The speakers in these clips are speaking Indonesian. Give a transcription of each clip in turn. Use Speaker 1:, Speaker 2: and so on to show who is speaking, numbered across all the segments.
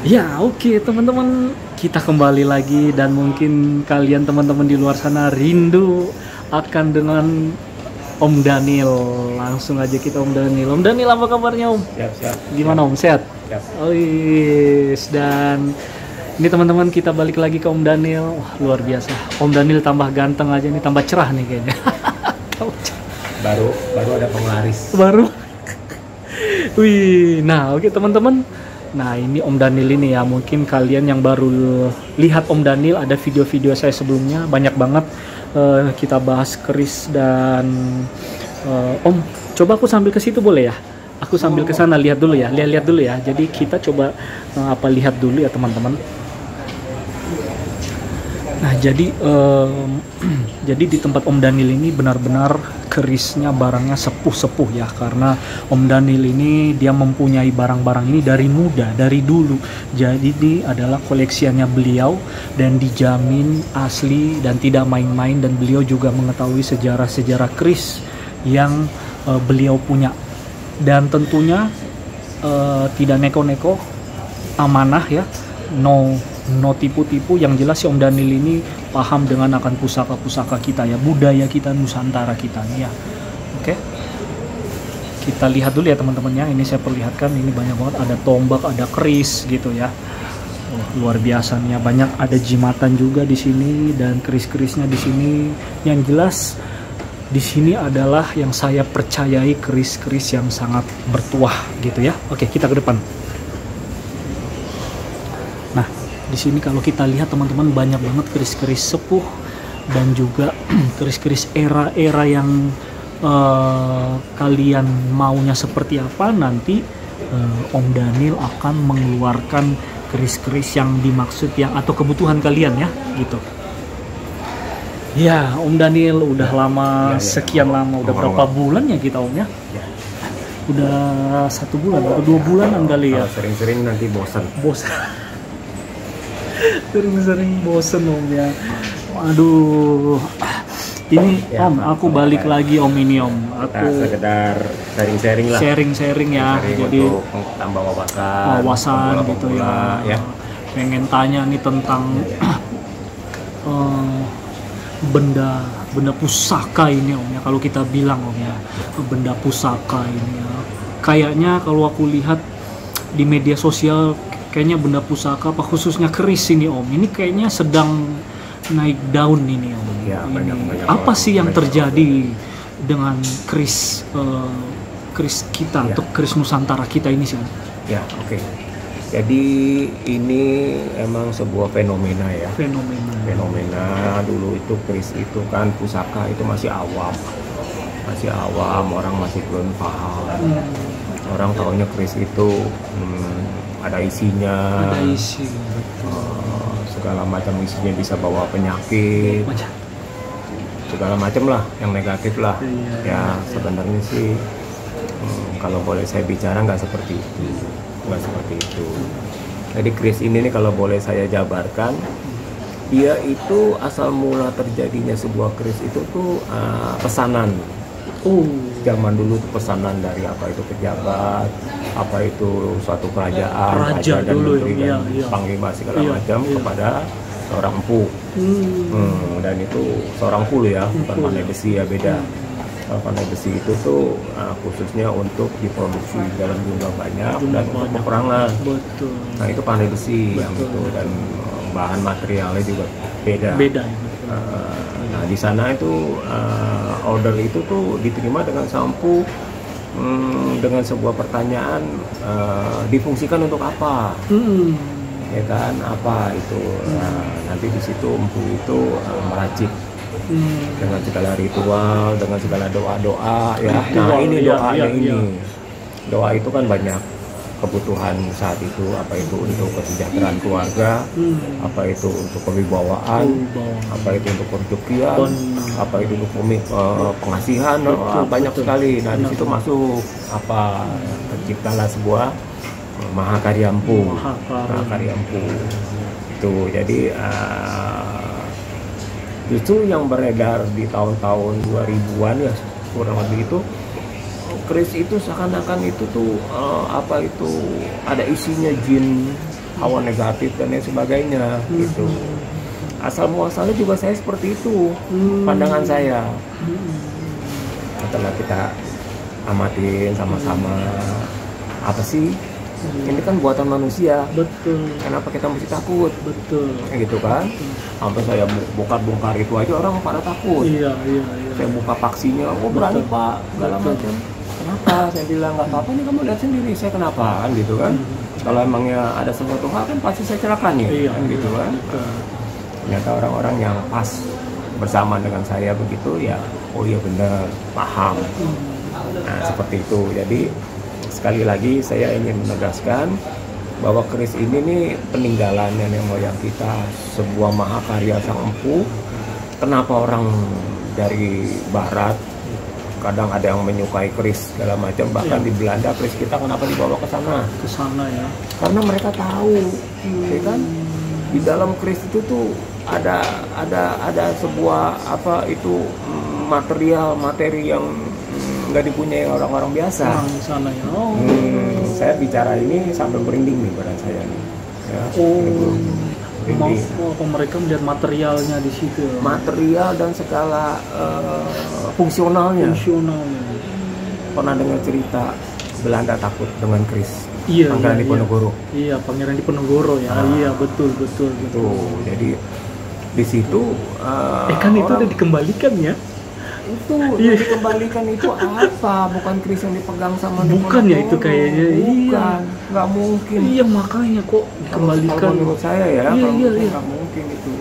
Speaker 1: Ya, oke teman-teman, kita kembali lagi dan mungkin kalian teman-teman di luar sana rindu akan dengan Om Daniel. Langsung aja kita Om Daniel. Om Daniel, apa kabarnya Om?
Speaker 2: Siap.
Speaker 1: Gimana Om, sehat?
Speaker 2: Siap.
Speaker 1: Oh yes. Dan ini teman-teman kita balik lagi ke Om Daniel. Wah, luar biasa. Om Daniel tambah ganteng aja nih, tambah cerah nih kayaknya.
Speaker 2: Baru ada penglaris.
Speaker 1: Baru. Wih, nah oke teman-teman. Nah ini Om Daniel ini ya, mungkin kalian yang baru lihat Om Daniel, ada video-video saya sebelumnya banyak banget. Kita bahas keris dan Om, coba aku sambil ke situ boleh ya? Aku sambil ke sana lihat dulu ya, lihat dulu ya. Jadi kita coba lihat dulu ya teman-teman. Nah jadi di tempat Om Daniel ini benar-benar kerisnya, barangnya sepuh-sepuh ya, karena Om Daniel ini dia mempunyai barang-barang ini dari muda, dari dulu. Jadi ini adalah koleksiannya beliau dan dijamin asli dan tidak main-main, dan beliau juga mengetahui sejarah-sejarah keris yang beliau punya, dan tentunya tidak neko-neko, amanah ya, no tipu-tipu. Yang jelas si Om Daniel ini paham dengan akan pusaka-pusaka kita ya, budaya kita, Nusantara kita nih ya. Oke, kita lihat dulu ya teman-teman ya. Ini saya perlihatkan, ini banyak banget, ada tombak, ada keris gitu ya. Luar biasa nih ya, banyak, ada jimatan juga di sini dan keris-kerisnya di sini. Yang jelas di sini adalah yang saya percayai keris-keris yang sangat bertuah gitu ya. Oke, kita ke depan. Nah, di sini kalau kita lihat teman-teman, banyak banget keris-keris sepuh dan juga keris-keris era-era yang kalian maunya seperti apa. Nanti Om Daniel akan mengeluarkan keris-keris yang dimaksud yang atau kebutuhan kalian ya, gitu. Ya, Om Daniel udah lama, sekian lama, udah berapa bulan ya kita Om ya? Udah 1 bulan atau 2 bulanan kali ya?
Speaker 2: Sering-sering nanti bosan.
Speaker 1: Sering-sering bosen Om ya. Waduh, ini ya, Om, aku balik lagi Om, ini Om, aku
Speaker 2: sekedar sharing-sharing lah.
Speaker 1: Sharing ya, jadi
Speaker 2: untuk tambah wawasan
Speaker 1: gitu ya. Pengen tanya nih tentang benda pusaka ini Om ya. Kalau kita bilang Om ya, benda pusaka ini ya, kayaknya kalau aku lihat di media sosial, kayaknya benda pusaka apa khususnya keris ini Om, ini kayaknya sedang naik daun ini Om.
Speaker 2: Ya, banyak
Speaker 1: apa sih yang terjadi dengan keris kita atau keris Nusantara kita ini sih?
Speaker 2: Ya, oke. Jadi ini emang sebuah fenomena ya. Fenomena dulu itu keris itu kan, pusaka itu masih awam, orang masih belum paham. Orang taunya keris itu ada isinya, segala macam isinya, bisa bawa penyakit, segala macam lah yang negatif lah. Ya sebenarnya sih kalau boleh saya bicara nggak seperti itu. Jadi keris ini nih kalau boleh saya jabarkan, dia itu asal mula terjadinya sebuah keris itu tuh pesanan. Zaman dulu tuh pesanan dari apa itu pejabat, apa itu suatu kerajaan, raja dan menteri dan panglima segala macam kepada seorang empu. Dan itu seorang empu ya, bukan pandai besi ya, beda. Pandai besi itu tuh khususnya untuk diproduksi dalam jumlah banyak dan untuk peperangan. Nah itu pandai besi yang itu, dan bahan materialnya juga beda. Nah di sana itu order itu tuh diterima dengan sampu, dengan sebuah pertanyaan, difungsikan untuk apa? Ya kan, apa itu? Nanti di situ empu itu meracik dengan segala ritual, dengan segala doa-doa ya. Nah ini doanya ini. Doa itu kan banyak kebutuhan saat itu, apa itu untuk kesejahteraan keluarga, apa itu untuk kewibawaan, apa itu untuk perjukian, apa itu untuk pengasihan, banyak sekali. Nah di situ masuk apa, terciptalah sebuah mahakarya empu. Itu jadi justru yang beredar di tahun-tahun 2000-an ya kurang lebih itu, keris itu seakan-akan itu tuh apa itu ada isinya jin, hawa negatif dan lain sebagainya gitu. Asal muasalnya juga saya seperti itu pandangan saya. Setelah kita amatin sama-sama, apa sih ini kan buatan manusia,
Speaker 1: betul,
Speaker 2: kenapa kita mesti takut,
Speaker 1: betul,
Speaker 2: gitu kan. Sampai saya bongkar itu aja orang pada takut.
Speaker 1: Iya.
Speaker 2: Saya buka paksinya, oh berani pak, segala macam. Kenapa? Saya bilang nggak apa-apa nih, kamu lihat sendiri saya kenapa kan gitu kan. Kalau emangnya ada sesuatu hal kan pasti saya cerahkan ya, kan gitu kan. Ternyata orang-orang yang pas bersama dengan saya begitu ya, oh iya benar, paham. Nah seperti itu. Jadi sekali lagi saya ingin menegaskan bahwa keris ini nih peninggalan nenek moyang kita, sebuah mahakarya sang empu. Kenapa orang dari barat kadang ada yang menyukai keris segala macam, bahkan di Belanda keris kita kenapa dibawa ke sana
Speaker 1: ya? Karena
Speaker 2: mereka tahu, ya kan, di dalam keris itu tuh ada sebuah apa itu materi yang nggak dipunyai orang-orang biasa.
Speaker 1: Sana ya.
Speaker 2: Saya bicara ini sampai merinding nih badan saya nih. Ya,
Speaker 1: mereka melihat materialnya di situ.
Speaker 2: Material dan segala fungsionalnya. Pernah dengar cerita Belanda takut dengan keris? Pangeran Diponegoro.
Speaker 1: Iya, Pangeran Diponegoro ya. Iya, betul.
Speaker 2: Jadi di situ
Speaker 1: kan itu udah dikembalikan ya.
Speaker 2: Itu dikembalikan itu apa? Bukan keris yang dipegang sama
Speaker 1: bukan ya itu kayaknya.
Speaker 2: Bukan, nggak mungkin.
Speaker 1: Iya makanya kok dikembalikan.
Speaker 2: Kalau menurut saya ya, nggak mungkin itu.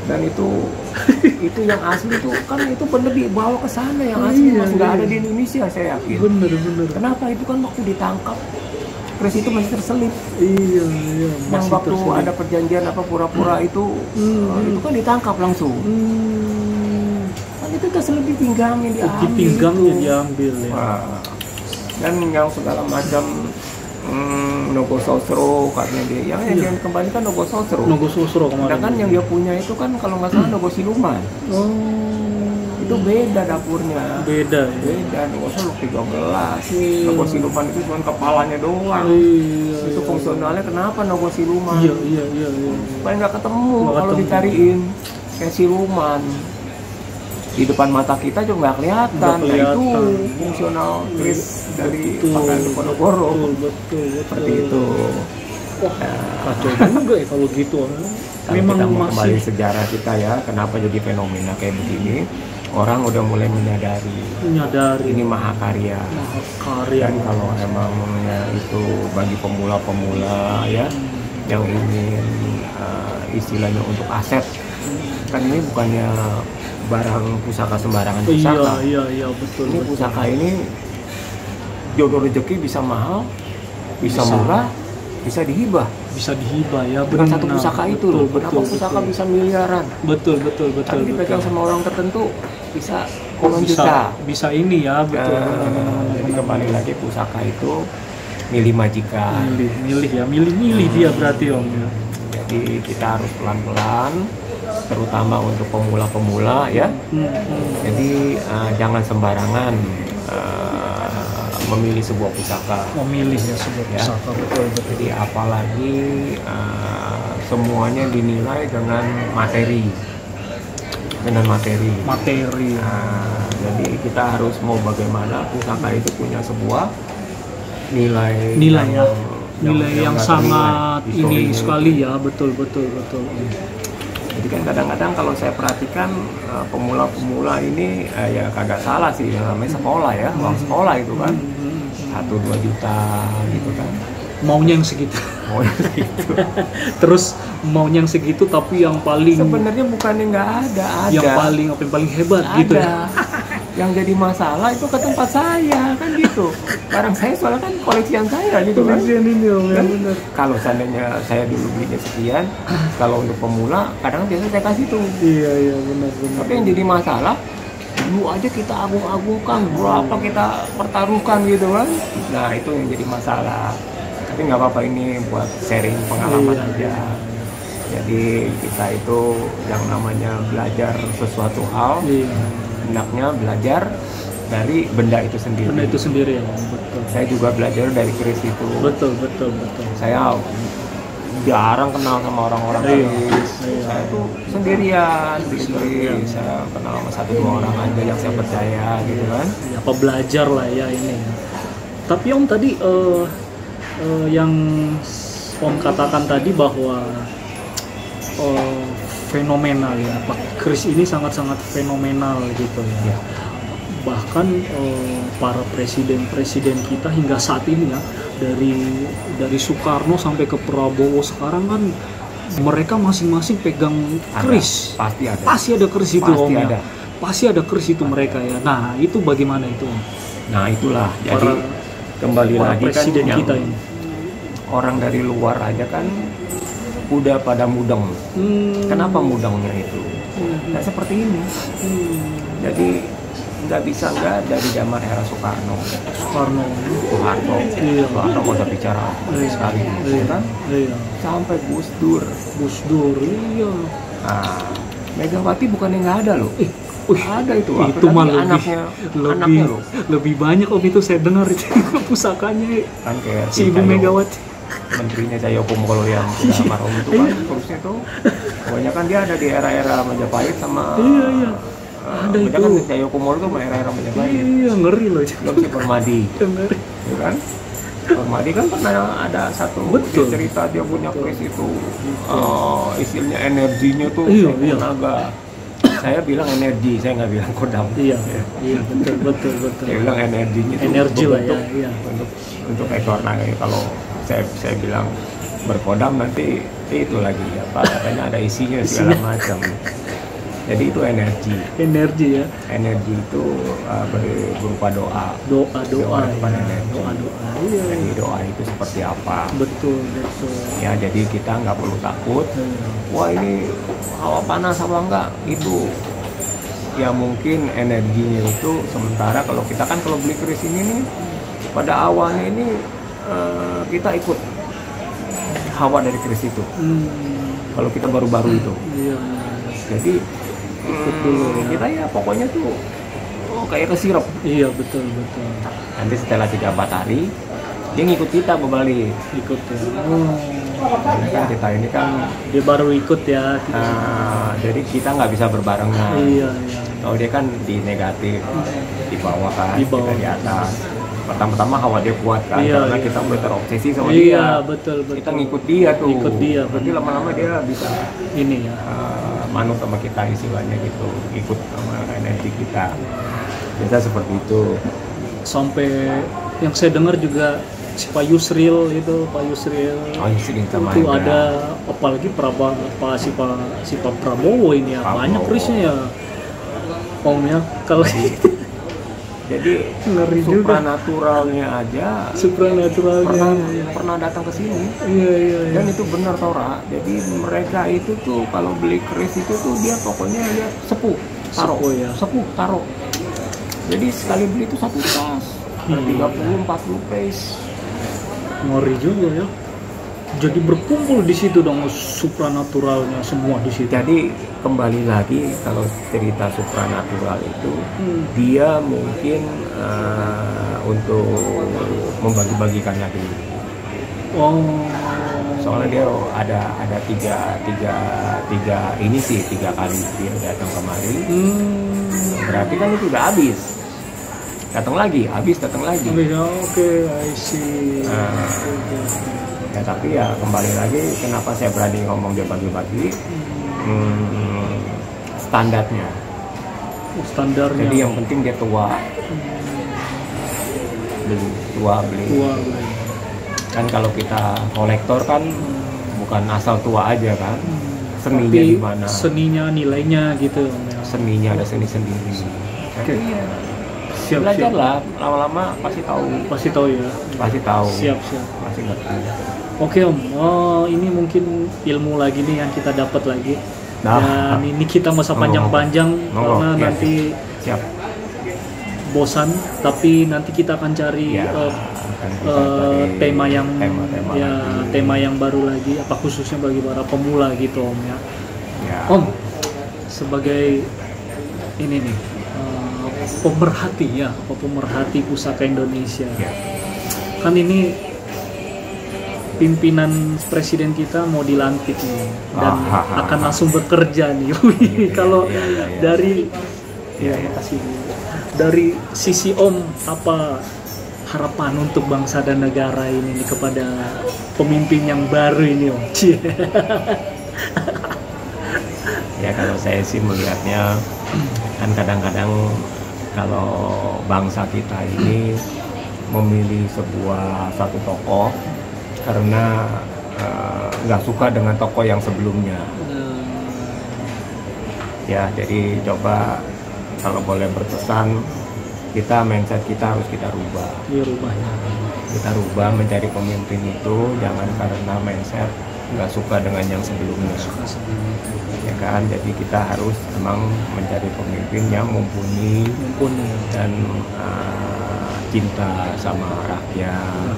Speaker 2: Dan itu yang asli tuh kan itu bener dibawa ke sana, yang asli masih nggak ada di Indonesia saya yakin.
Speaker 1: Bener.
Speaker 2: Kenapa? Itu kan waktu ditangkap keris itu masih terselip.
Speaker 1: Iya.
Speaker 2: Yang waktu terselip. Ada perjanjian apa pura-pura itu kan ditangkap langsung. Itu terselip di pinggangnya diambil ya. Dan yang segala macam Nogososro katanya dia, yang dikembalikan Nogososro kemarin. Sedangkan yang dia punya itu kan kalau nggak salah Nogosiluman. Itu beda dapurnya.
Speaker 1: Beda.
Speaker 2: Nogososro 13. Nogosiluman itu cuma kepalanya doang. Itu fungsionalnya kenapa Nogosiluman?
Speaker 1: Iya.
Speaker 2: Supaya nggak ketemu kalau dicariin kayak siluman. Di depan mata kita juga nggak kelihatan. Nah, itu fungsional keris dari Pangeran Diponegoro.
Speaker 1: Betul.
Speaker 2: Seperti itu.
Speaker 1: Wah, kacau juga ya kalau gitu.
Speaker 2: Memang kita mau kembali sejarah kita ya, kenapa jadi fenomena kayak begini? Orang udah mulai menyadari ini mahakarya. Dan kalau emangnya itu bagi pemula-pemula ya, yang ingin istilahnya untuk aset, kan ini bukannya barang pusaka sembarangan pusaka.
Speaker 1: Iya, betul.
Speaker 2: Ini pusaka ini jodoh rezeki bisa mahal, bisa murah, bisa dihibah.
Speaker 1: Ya.
Speaker 2: Dengan satu pusaka itu loh. Kenapa pusaka bisa miliaran?
Speaker 1: Betul.
Speaker 2: Tapi dipegang sama orang tertentu bisa puluhan juta.
Speaker 1: Bisa ini ya, betul.
Speaker 2: Jadi kembali lagi pusaka itu milih majikan.
Speaker 1: Milih dia berarti Om ya.
Speaker 2: Jadi kita harus pelan-pelan, terutama untuk pemula-pemula ya. Jadi jangan sembarangan memilih sebuah pusaka. Betul. Jadi apalagi semuanya dinilai dengan materi. Jadi kita harus mau bagaimana pusaka itu punya sebuah nilai
Speaker 1: yang sangat ini sekali ya. Betul.
Speaker 2: Jadi kan kadang-kadang kalau saya perhatikan pemula-pemula ini ya kagak salah sih, namanya sekolah ya, uang sekolah itu kan 1-2 juta gitu kan.
Speaker 1: Maunya yang segitu. Terus maunya yang segitu tapi yang paling
Speaker 2: sebenarnya bukannya nggak ada.
Speaker 1: Yang paling hebat
Speaker 2: ada.
Speaker 1: gitu ya.
Speaker 2: Yang jadi masalah itu ke tempat saya kan gitu. Barang saya soalnya kan koleksian saya gitu kan.
Speaker 1: Koleksian ini Om ya, benar.
Speaker 2: Kalau seandainya saya dulu belinya sekian, kalau untuk pemula kadang biasanya saya kasih tuh.
Speaker 1: Iya benar.
Speaker 2: Tapi yang jadi masalah dulu aja kita agung-agungkan, berapa kita pertaruhkan gitu kan. Nah itu yang jadi masalah. Tapi nggak apa-apa, ini buat sharing pengalaman aja. Jadi kita itu yang namanya belajar sesuatu hal, hendaknya belajar dari benda itu sendiri.
Speaker 1: Ya, betul.
Speaker 2: Saya juga belajar dari keris itu.
Speaker 1: Betul.
Speaker 2: Saya jarang kenal sama orang-orang keris. Saya tuh sendirian di keris. Saya kenal sama 1-2 orang aja yang saya percaya gitu kan.
Speaker 1: Ya, apa belajar lah ya ini. Tapi Om tadi yang Om katakan tadi bahwa fenomenal ya, Pak keris ini sangat-sangat fenomenal gitu ya. Bahkan para presiden-presiden kita hingga saat ini ya, dari Soekarno sampai ke Prabowo sekarang kan mereka masing-masing pegang keris. Pasti ada keris itu Om ya. Pasti ada keris itu mereka ya. Nah itu bagaimana itu Om?
Speaker 2: Nah itulah jadi kembali lagi
Speaker 1: presiden
Speaker 2: kan
Speaker 1: kita ini.
Speaker 2: Orang dari luar aja kan udah pada mudeng. Kenapa mudengnya itu? Nah seperti ini. Jadi nggak bisa nggak dari zaman era Soekarno, Soeharto, Soeharto mau bicara sekali, kan? Sampai Gus Dur, iya. Nah, Megawati bukannya nggak ada loh. Ada itu malah anaknya
Speaker 1: lebih banyak Om itu saya dengar itu pusakanya
Speaker 2: kan kayak
Speaker 1: si Ibu Megawati.
Speaker 2: Menterinya Cahyokumolo yang sudah almarhum itu kan terusnya tuh kebanyakan dia ada di era-era Majapahit sama
Speaker 1: ada itu
Speaker 2: kan Cahyokumolo tuh era-era Majapahit.
Speaker 1: Iya ngeri loh.
Speaker 2: Belum si Permadi. Ngeri. Ya kan? Permadi kan pernah ada satu cerita dia punya keris itu istilahnya energinya tuh naga. Saya bilang energi, saya nggak bilang kodam. Iya,
Speaker 1: betul.
Speaker 2: Saya bilang energinya itu
Speaker 1: energi lah ya.
Speaker 2: Untuk ekor naga. Kalau saya bilang berkodam nanti itu lagi apa katanya ada isinya segala macam. Jadi itu energi ya. Energi itu berupa doa
Speaker 1: iya.
Speaker 2: Jadi doa itu seperti apa,
Speaker 1: betul
Speaker 2: ya. Jadi kita nggak perlu takut wah ini hawa panas apa enggak itu ya, mungkin energinya itu sementara. Kalau kita kan kalau beli keris ini nih pada awalnya ini kita ikut hawa dari keris itu. Kalau kita baru-baru itu jadi kita ya pokoknya tuh kayak kesirap.
Speaker 1: Iya betul.
Speaker 2: Nanti setelah 3-4 hari dia ngikut kita berbalik.
Speaker 1: Ikut ya.
Speaker 2: Karena kan kita ini kan
Speaker 1: dia baru ikut ya.
Speaker 2: Jadi kita nggak bisa berbarengan.
Speaker 1: Iya.
Speaker 2: Kalau dia kan di negatif, di bawah kan, kita di atas. Pertama-tama hawa dia kuat kan, karena kita udah terobsesi sama dia.
Speaker 1: Iya betul.
Speaker 2: Kita ngikut dia tuh. Berarti
Speaker 1: betul.
Speaker 2: lama-lama dia bisa
Speaker 1: ini ya.
Speaker 2: manut sama kita istilahnya gitu, ikut sama energi kita. Biasa seperti itu.
Speaker 1: Sampai yang saya dengar juga si Pak Yusril itu,
Speaker 2: sama
Speaker 1: itu ada apalagi si Pak Prabowo ini ya, banyak kerisnya ya Om ya. Kalau
Speaker 2: jadi supranaturalnya aja pernah datang ke sini. Iya. Dan itu benar Tora. Jadi mereka itu tuh kalau beli keris itu tuh dia pokoknya lihat sepuh taruh. Jadi sekali beli itu 1 tas, 30-40 piece.
Speaker 1: Ngeri juga ya. Jadi berkumpul di situ dong supranaturalnya semua di situ.
Speaker 2: Jadi kembali lagi kalau cerita supranatural itu dia mungkin untuk membagi-bagikan lagi. Soalnya dia ada tiga ini sih 3 kali dia datang kemari. Berarti kan itu udah habis. Datang lagi.
Speaker 1: Oke, I see.
Speaker 2: Ya tapi ya kembali lagi kenapa saya berani ngomong dia bagi-bagi standarnya. Jadi yang penting dia tua. Beli. Kan kalau kita kolektor kan bukan asal tua aja kan. Seninya di mana?
Speaker 1: Seninya, nilainya gitu.
Speaker 2: Seninya ada seni sendiri. Jadi ya belajarlah, lama-lama pasti tahu ya. Siap. Pasti ngerti.
Speaker 1: Oke Om, ini mungkin ilmu lagi nih yang kita dapat lagi. Dan ini kita masa panjang-panjang karena nanti bosan, tapi nanti kita akan cari tema yang baru lagi, apa khususnya bagi para pemula gitu Om ya. Om, sebagai ini nih pemerhati pusaka Indonesia. Kan ini pimpinan presiden kita mau dilantik nih dan akan langsung bekerja nih. Kalau dari makasih. Dari sisi Om, apa harapan untuk bangsa dan negara ini nih kepada pemimpin yang baru ini, Om?
Speaker 2: Ya kalau saya sih melihatnya kan kadang-kadang kalau bangsa kita ini memilih satu tokoh karena nggak suka dengan tokoh yang sebelumnya. Ya jadi coba kalau boleh berpesan, mindset kita harus kita rubah. Kita rubah mencari pemimpin itu jangan karena mindset nggak suka dengan yang sebelumnya. Ya kan, jadi kita harus memang mencari pemimpin yang mumpuni dan cinta sama rakyat,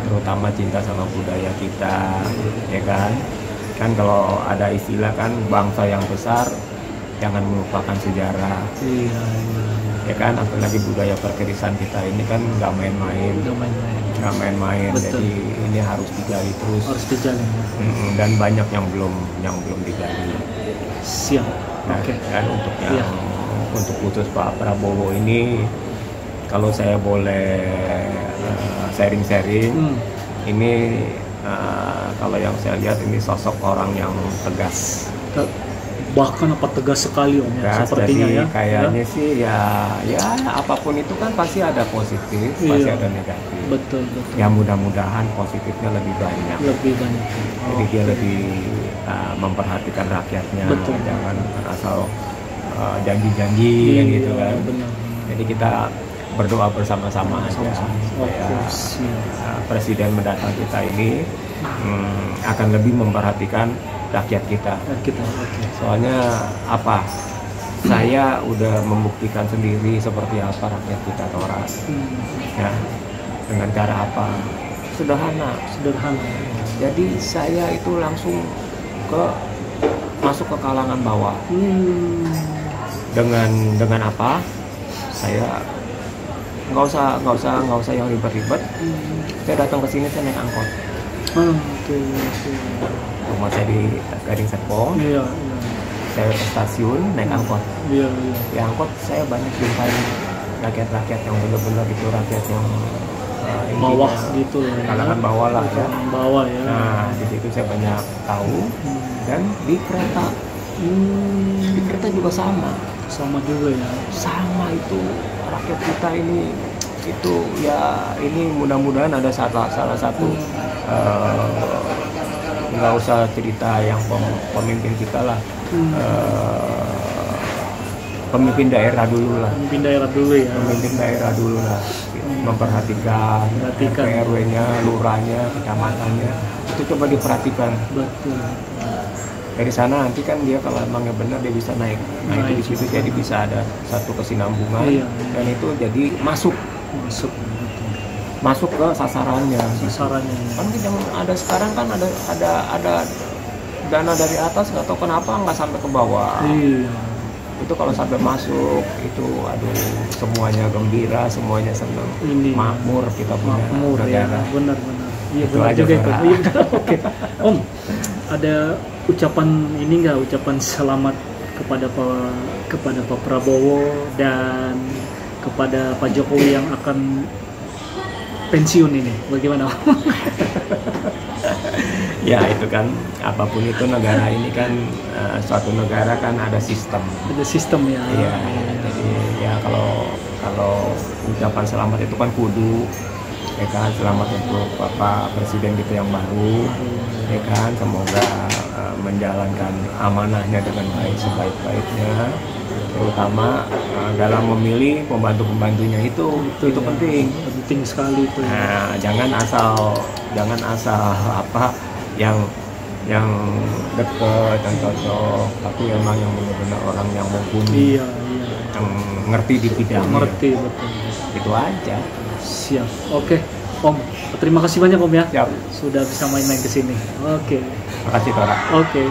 Speaker 2: terutama cinta sama budaya kita, ya kan. Kan kalau ada istilah kan bangsa yang besar jangan melupakan sejarah, ya kan. Apalagi budaya perkerisan kita ini kan nggak main-main. Jadi ini harus digali terus. Dan banyak yang belum digali.
Speaker 1: Siap.
Speaker 2: Nah, kan untuk khusus Pak Prabowo ini, kalau saya boleh sharing-sharing, ini kalau yang saya lihat ini sosok orang yang tegas.
Speaker 1: Bahkan tegas sekali, Om, ya, sepertinya.
Speaker 2: Jadi
Speaker 1: ya
Speaker 2: kayaknya sih ya apapun itu kan pasti ada positif, pasti ada negatif.
Speaker 1: Betul.
Speaker 2: Ya mudah-mudahan positifnya lebih banyak. Jadi dia lebih memperhatikan rakyatnya.
Speaker 1: Betul.
Speaker 2: Jangan asal janji-janji gitu kan.
Speaker 1: Benar.
Speaker 2: Jadi kita berdoa bersama-sama aja supaya presiden mendatang kita ini akan lebih memperhatikan rakyat kita. Soalnya saya udah membuktikan sendiri seperti apa rakyat kita torat. Ya, dengan cara apa? Sederhana. Jadi saya itu langsung masuk ke kalangan bawah. Dengan apa? Saya nggak usah yang ribet-ribet. Saya datang ke sini, saya naik angkot. Rumah saya di Gading Serpong. Saya ke stasiun naik angkot. Di angkot saya banyak jumpai rakyat-rakyat yang benar-benar itu rakyat yang
Speaker 1: bawah gitu,
Speaker 2: kalangan bawah lah ya. Nah di situ saya banyak tahu. Dan di kereta juga sama juga ya. Sama itu rakyat kita ini itu ya, ini mudah-mudahan ada salah satu nggak usah cerita yang pemimpin kita lah, pemimpin daerah dulu lah, memperhatikan RW-nya, lurahnya, kecamatannya, itu coba diperhatikan.
Speaker 1: Betul.
Speaker 2: Dari sana nanti kan dia kalau emangnya benar dia bisa naik. Nah itu di situ jadi bisa ada satu kesinambungan. Dan itu jadi masuk ke sasarannya. Kan yang ada sekarang kan ada dana dari atas, nggak tahu kenapa nggak sampai ke bawah. Itu kalau sampai masuk itu aduh, semuanya gembira, semuanya senang, makmur kita punya negara.
Speaker 1: Benar.
Speaker 2: Itu aja juga itu.
Speaker 1: Oke. Om, ada ucapan selamat kepada Pak Prabowo dan kepada Pak Jokowi yang akan pensiun ini, bagaimana?
Speaker 2: Ya itu kan, apapun itu negara ini kan, suatu negara kan ada sistem.
Speaker 1: Ya.
Speaker 2: Iya. Jadi ya kalau ucapan selamat itu kan kudu, ya kan, selamat untuk Bapak Presiden kita yang baru, ya kan, semoga menjalankan amanahnya dengan baik sebaik-baiknya, terutama dalam memilih pembantu-pembantunya itu penting
Speaker 1: sekali itu.
Speaker 2: Nah, jangan asal yang deket dan cocok, tapi memang yang benar-benar orang yang mumpuni, yang ngerti di bidangnya.
Speaker 1: Betul.
Speaker 2: Itu aja.
Speaker 1: Siap. Oke, Om. Terima kasih banyak, Om, ya.
Speaker 2: Siap.
Speaker 1: Sudah bisa main-main ke sini. Oke.
Speaker 2: Makasih, Tora.
Speaker 1: Oke.